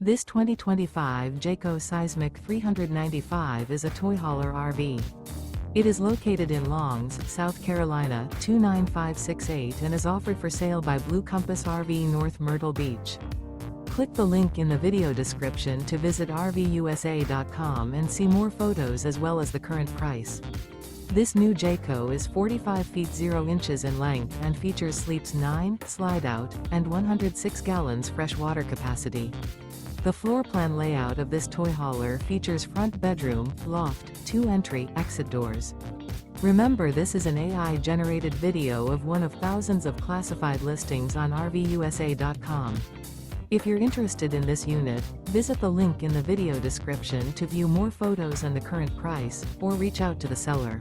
This 2025 Jayco Seismic 395 is a toy hauler RV. It is located in Longs, South Carolina 29568 and is offered for sale by Blue Compass RV North Myrtle Beach. Click the link in the video description to visit RVUSA.com and see more photos as well as the current price. This new Jayco is 45 feet 0 inches in length and features sleeps 9, Slideout, and 106 gallons fresh water capacity. The floor plan layout of this toy hauler features front bedroom, loft, 2 entry/exit doors. Remember, this is an AI-generated video of one of thousands of classified listings on RVUSA.com. If you're interested in this unit, visit the link in the video description to view more photos and the current price, or reach out to the seller.